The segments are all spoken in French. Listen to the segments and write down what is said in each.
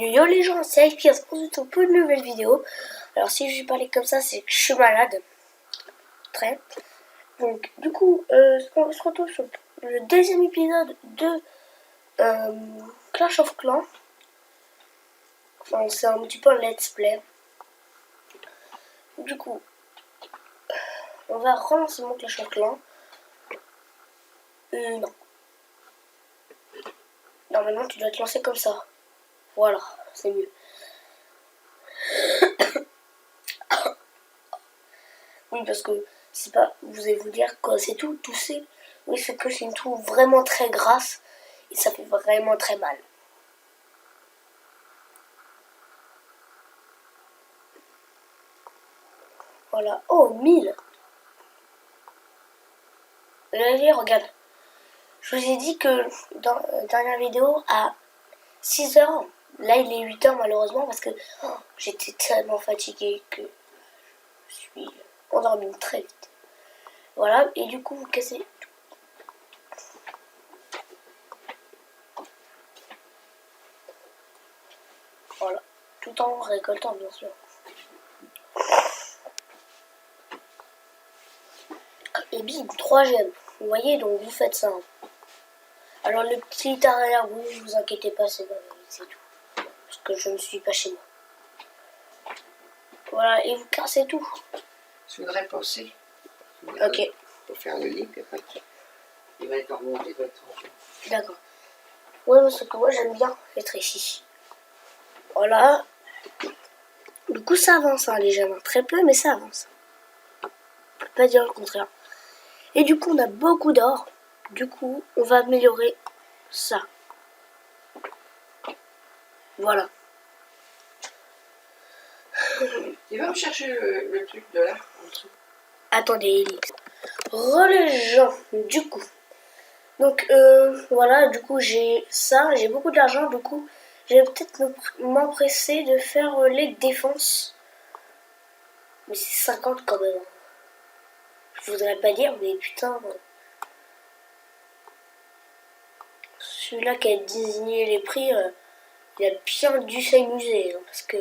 Yo les gens, c'est Alex, on se retrouve pour une nouvelle vidéo. Alors si je parlais comme ça, c'est que je suis malade. Très. Donc du coup, on se retrouve sur le deuxième épisode de Clash of Clans. Enfin, c'est un petit peu un let's play. Du coup, on va relancer mon Clash of Clans. Non. Normalement, tu dois te lancer comme ça. Voilà, c'est mieux. Oui, parce que c'est pas, vous allez vous dire que c'est tout, tousser. Oui, c'est que c'est une toux vraiment très grasse et ça fait vraiment très mal. Voilà. Oh, 1000. Allez, regarde. Je vous ai dit que dans la dernière vidéo, à 6 heures, là il est 8 heures malheureusement parce que j'étais tellement fatiguée que je suis endormie très vite. Voilà, et du coup vous cassez tout. Voilà, tout en récoltant bien sûr. Et bim, 3 gemmes. Vous voyez, donc vous faites ça. Alors le petit arrière-goût, vous inquiétez pas, c'est tout. Parce que je ne suis pas chez moi. Voilà, et vous cassez tout. Je voudrais penser. Ok. Pour faire le lit, puis après, il va être remonté, il va être tranquille. D'accord. Ouais, parce que moi j'aime bien être ici. Voilà. Du coup ça avance, hein, les gemmes. Très peu, mais ça avance. On peut pas dire le contraire. Et du coup on a beaucoup d'or. Du coup, on va améliorer ça. Voilà. Il va me chercher le truc de là, en dessous. Attendez, Elix. Les gens, du coup. Donc, voilà, du coup, j'ai ça, j'ai beaucoup d'argent, du coup, je vais peut-être m'empresser de faire les défenses. Mais c'est 50 quand même. Je voudrais pas dire, mais putain. Celui-là qui a désigné les prix, il a bien dû s'amuser, hein, parce que...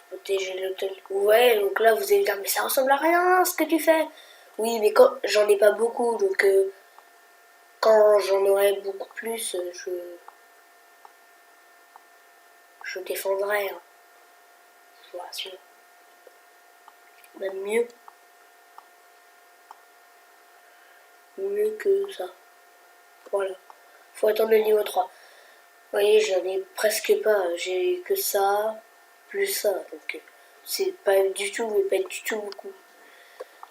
Protéger l'hôtel. Ouais, donc là, vous allez dire, mais ça ressemble à rien, ce que tu fais. Oui, mais quand j'en ai pas beaucoup, donc quand j'en aurai beaucoup plus, je défendrai. Hein. Je vous rassure. Même mieux. Mieux que ça. Voilà. Faut attendre le niveau 3. Vous voyez, j'en ai presque pas. J'ai que ça, plus ça. Donc, c'est pas du tout, mais pas du tout beaucoup. Vous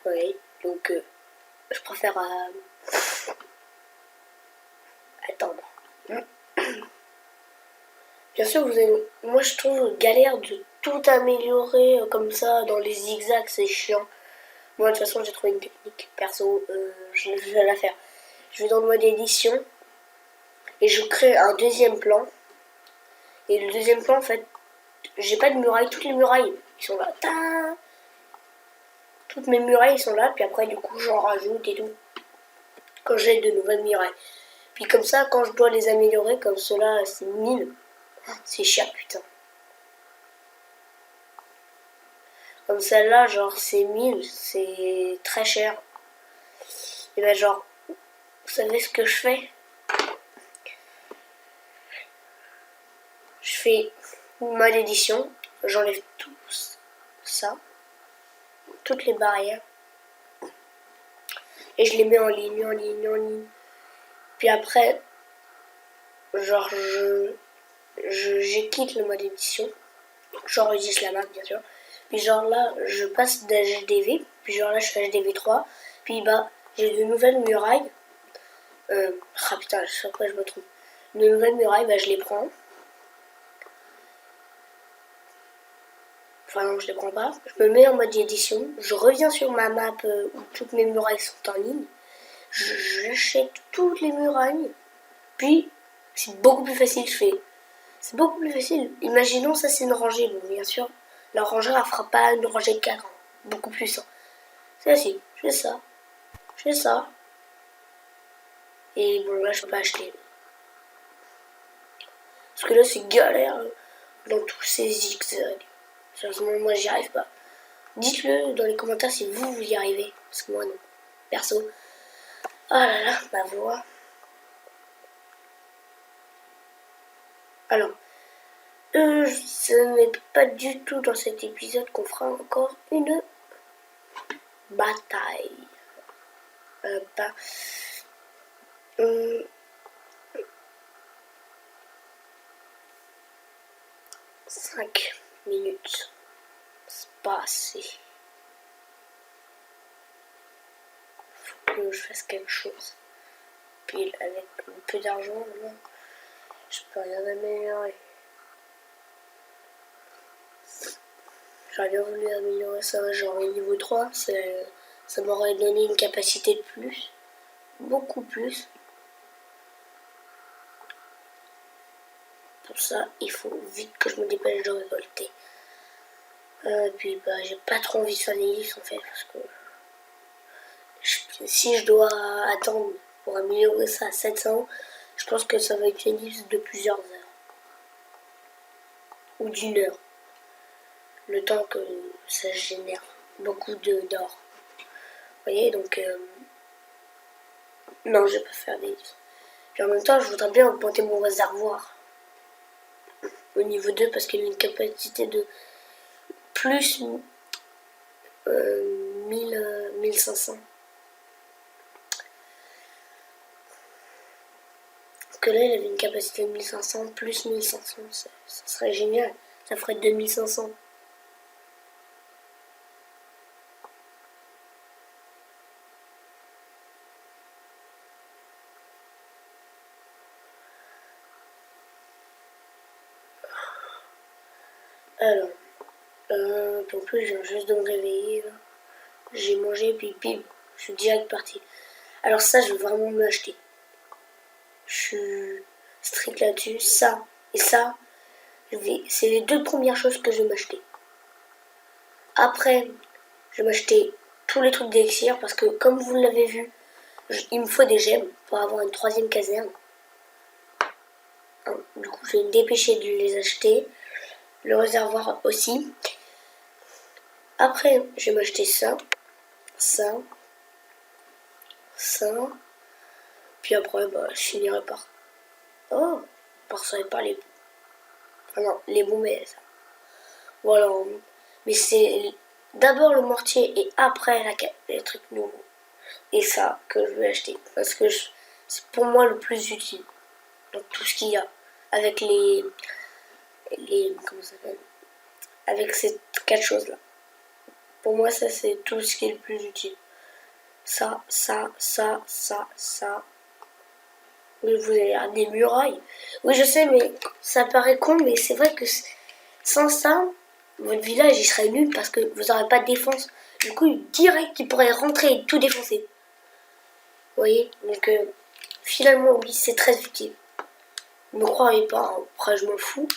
voyez, donc, je préfère attendre. Bien sûr, vous avez... moi je trouve galère de tout améliorer comme ça dans les zigzags, c'est chiant. Moi de toute façon j'ai trouvé une technique, perso, je vais la faire. Je vais dans le mode édition et je crée un deuxième plan. Et le deuxième plan en fait, j'ai pas de murailles, toutes les murailles ils sont là. Ta toutes mes murailles sont là, puis après du coup j'en rajoute et tout. Quand j'ai de nouvelles murailles. Puis comme ça, quand je dois les améliorer, comme cela c'est 1000, c'est cher putain. Comme celle-là, genre c'est 1000, c'est très cher. Et ben genre, vous savez ce que je fais? Je fais mode édition, j'enlève tout ça, toutes les barrières. Et je les mets en ligne, en ligne, en ligne. Puis après, genre quitte le mode édition. J'enregistre la map bien sûr. Puis genre là, je passe d'HDV. Puis genre là, je fais HDV 3. Puis bah, j'ai de nouvelles murailles. Ah putain, je sais pas, je me trompe. De nouvelles murailles, bah je les prends. Enfin non, je les prends pas. Je me mets en mode édition. Je reviens sur ma map où toutes mes murailles sont en ligne. J'achète toutes les murailles. Puis, c'est beaucoup plus facile, je fais. C'est beaucoup plus facile. Imaginons ça c'est une rangée. Bon, bien sûr, la rangée elle fera pas une rangée de 4 ans. Beaucoup plus. Hein. C'est facile. Je fais ça. Je fais ça. Et bon, là je peux pas acheter. Parce que là, c'est galère dans tous ces zigzags. Sérieusement, moi, j'y arrive pas. Dites-le dans les commentaires si vous, vous y arrivez. Parce que moi, non. Perso. Oh là là, ma voix. Alors, ce n'est pas du tout dans cet épisode qu'on fera encore une bataille. Pas... 5 minutes. C'est pas assez. Faut que je fasse quelque chose. Puis avec un peu d'argent, non, je peux rien améliorer. J'aurais bien voulu améliorer ça, genre au niveau 3, ça m'aurait donné une capacité de plus. Beaucoup plus. Pour ça, il faut vite que je me dépêche de récolter. Puis bah j'ai pas trop envie de faire des livres en fait, parce que si je dois attendre pour améliorer ça à 700, je pense que ça va être une liste de plusieurs heures. Ou d'une heure. Le temps que ça génère beaucoup d'or. Vous voyez, donc... non, je vais pas faire des livres. Puis en même temps, je voudrais bien augmenter mon réservoir. Au niveau 2, parce qu'il a une capacité de plus 1500. Parce que là, il avait une capacité de 1500 plus 1500. Ça serait génial. Ça ferait 2500. Alors, en plus, je viens juste de me réveiller. J'ai mangé, puis bim, je suis direct parti. Alors ça, je vais vraiment me l'acheter. Je suis strict là-dessus. Ça et ça, c'est les deux premières choses que je vais m'acheter. Après, je vais m'acheter tous les trucs d'élixir parce que, comme vous l'avez vu, il me faut des gemmes pour avoir une 3e caserne. Du coup, je vais me dépêcher de les acheter. Le réservoir aussi. Après, je vais m'acheter ça, ça, ça. Puis après, bah, je finirai par... Oh, par ça et pas les bons. Ah non, les bons, mais ça. Voilà. Mais c'est d'abord le mortier et après les trucs nouveaux. Et ça que je vais acheter. Parce que c'est pour moi le plus utile. Donc tout ce qu'il y a. Avec les comment ça s'appelle, avec ces 4 choses là. Pour moi ça c'est tout ce qui est le plus utile. Ça. Oui, vous avez des murailles. Oui je sais mais ça paraît con mais c'est vrai que sans ça, votre village il serait nul parce que vous n'aurez pas de défense. Du coup direct il pourrait rentrer et tout défoncer. Vous voyez. Donc finalement oui c'est très utile. Ne me croyez pas, hein. Après je m'en fous.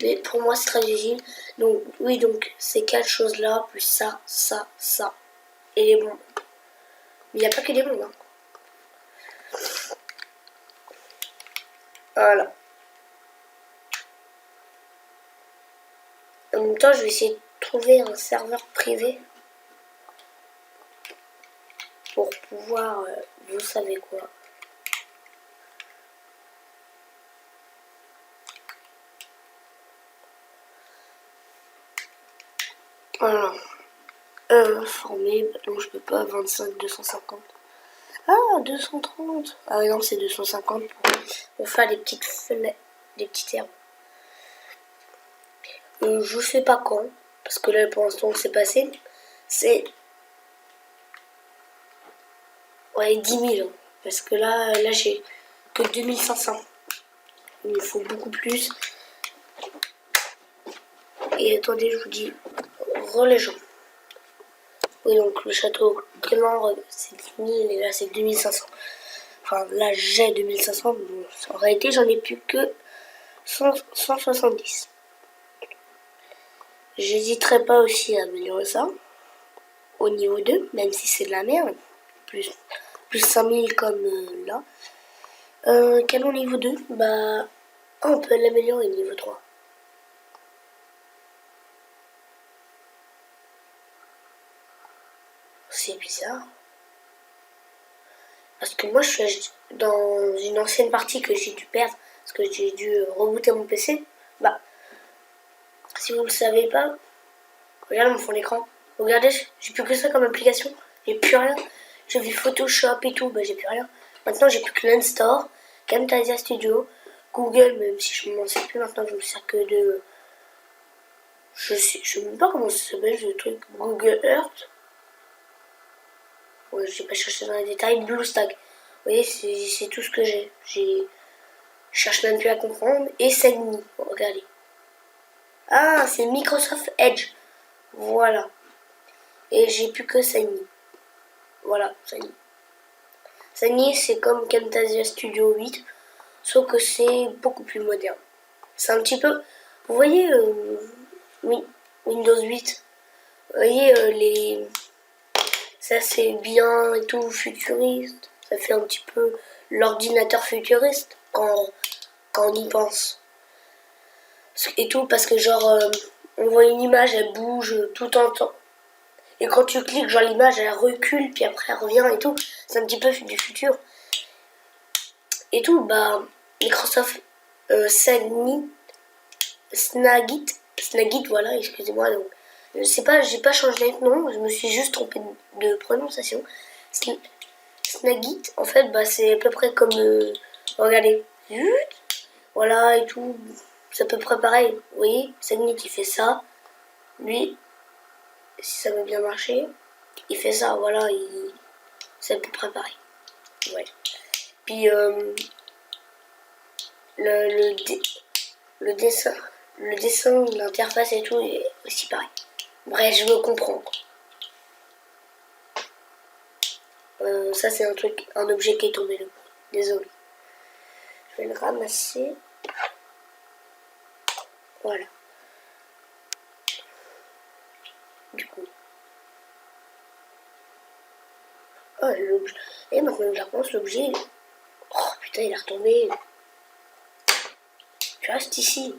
Mais pour moi c'est très utile. Donc oui donc ces 4 choses là, plus ça. Et les bombes. Mais il n'y a pas que des bombes. Hein. Voilà. En même temps je vais essayer de trouver un serveur privé. Pour pouvoir, vous savez quoi. Voilà. Formé, donc je peux pas, 25, 250. Ah, 230. Ah oui, non, c'est 250 pour faire des petites fenêtres, des petites herbes. Je sais pas quand, parce que là, pour l'instant, c'est passé. C'est... Ouais, 10 000. Hein, parce que là j'ai que 2500. Il me faut beaucoup plus. Et attendez, je vous dis, les gens. Oui, donc le château Clément, c'est 10 000 et là c'est 2500. Enfin, là j'ai 2500, mais en réalité j'en ai plus que 170. J'hésiterai pas aussi à améliorer ça au niveau 2, même si c'est de la merde. Plus 5000 comme là. Canon niveau 2, bah Ah, on peut l'améliorer niveau 3. C'est bizarre. Parce que moi, je suis dans une ancienne partie que j'ai dû perdre. Parce que j'ai dû rebooter mon PC. Bah, si vous le savez pas, regardez mon fond d'écran. Regardez, j'ai plus que ça comme application. J'ai plus rien. J'ai vu Photoshop et tout, bah j'ai plus rien. Maintenant, j'ai plus que l'Unstore, Camtasia Studio, Google, même si je m'en sers plus maintenant, je me sers que de... Je sais même pas comment ça s'appelle ce truc. Google Earth. Ouais, j'ai pas cherché dans les détails. BlueStack. Vous voyez, c'est tout ce que j'ai. Je cherche même plus à comprendre. Et Sagni. Regardez. Ah, c'est Microsoft Edge. Voilà. Et j'ai plus que Sagni. Voilà, Sagni. Sagni, c'est comme Camtasia Studio 8, sauf que c'est beaucoup plus moderne. C'est un petit peu... Vous voyez, Windows 8, vous voyez, ça c'est bien et tout, futuriste. Ça fait un petit peu l'ordinateur futuriste quand on y pense. Et tout, parce que genre, on voit une image, elle bouge tout en temps. Et quand tu cliques, genre l'image, elle recule, puis après elle revient et tout. C'est un petit peu du futur. Et tout, bah, Microsoft Snagit, voilà, excusez-moi. Donc, je sais pas, j'ai pas changé de nom, je me suis juste trompée de prononciation. Snagit, en fait, bah, c'est à peu près comme, regardez, voilà et tout, c'est à peu près pareil. Vous voyez, Snagit il fait ça, lui, si ça veut bien marcher, il fait ça, voilà, c'est à peu près pareil. Ouais. Puis le dessin, de l'interface et tout est aussi pareil. Bref, je me comprends. Ça c'est un objet qui est tombé là. Désolé. Je vais le ramasser. Voilà. Du coup. Oh, l'objet. Et maintenant que je repense, l'objet. Oh putain, il est retombé. Tu restes ici.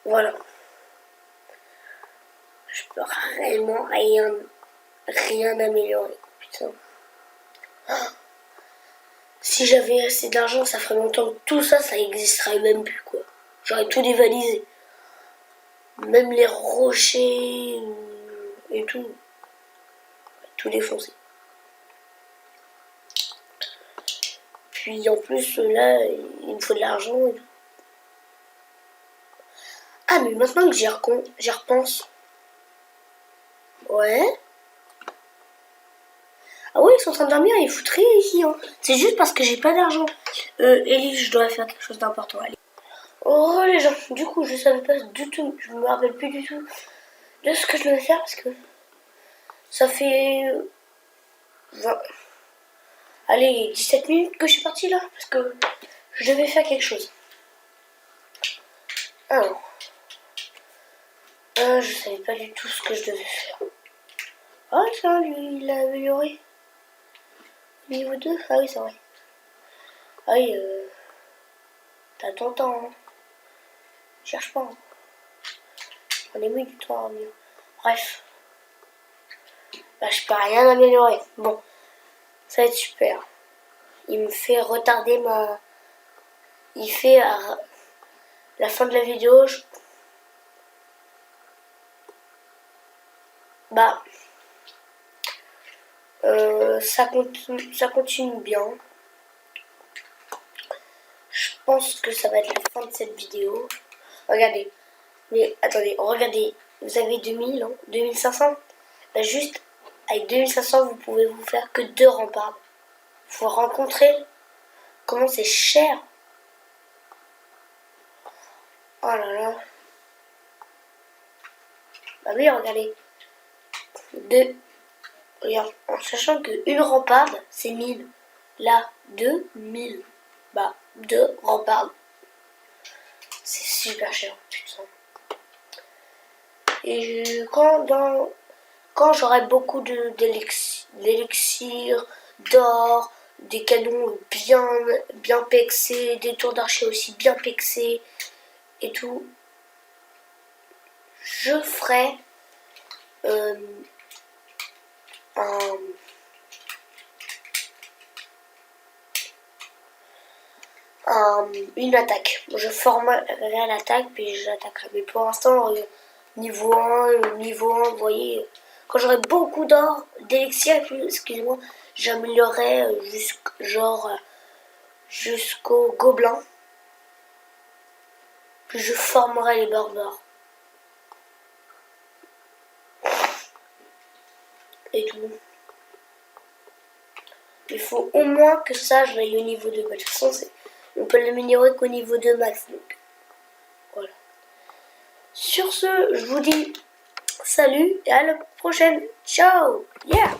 Voilà. Je peux réellement rien améliorer. Putain. Oh. Si j'avais assez d'argent, ça ferait longtemps que tout ça, ça existerait même plus, quoi. J'aurais tout dévalisé. Même les rochers et tout. Tout défoncé. Puis en plus, là, il me faut de l'argent et tout. Ah, mais maintenant que j'y repense. Ouais. Ah ouais, ils sont en train de dormir, ils foutent rien ici. Hein. C'est juste parce que j'ai pas d'argent. Ellie, je dois faire quelque chose d'important. Allez. Oh les gens, du coup, je savais pas du tout, je me rappelle plus du tout de ce que je devais faire parce que ça fait 20... Allez, 17 minutes que je suis partie là parce que je devais faire quelque chose. Alors, je savais pas du tout ce que je devais faire. Ah tiens, lui, il a amélioré. Niveau 2, ah oui, c'est vrai. Ah oui, t'as ton temps, hein. Cherche pas. Hein. On est mis du temps à revenir. Bref. Bah, je peux rien améliorer. Bon, ça va être super. Il me fait retarder ma... Il fait à la fin de la vidéo... Bah... ça continue bien. Je pense que ça va être la fin de cette vidéo. Regardez. Mais attendez, regardez. Vous avez 2000, hein, 2500. Bah juste, avec 2500, vous pouvez vous faire que 2 remparts. Faut rencontrer comment c'est cher. Oh là là. Bah oui, regardez. Regarde, en sachant qu'une ramparde, c'est 1000. Là, 2000. Bah, 2 rampardes. C'est super cher, putain. Et quand j'aurai beaucoup d'élixirs, d'or, des canons bien pexés, des tours d'archer aussi bien pexés et tout. Je ferai une attaque. Je formerai l'attaque puis j'attaquerai. Mais pour l'instant, niveau 1, vous voyez, quand j'aurai beaucoup d'or, d'élixir, excusez-moi, j'améliorerai jusqu'au gobelin. Puis je formerai les barbares. Et tout. Il faut au moins que ça, je l'aille au niveau 2. De toute façon, on peut l'améliorer qu'au niveau 2 max. Donc, voilà. Sur ce, je vous dis salut et à la prochaine. Ciao. Yeah.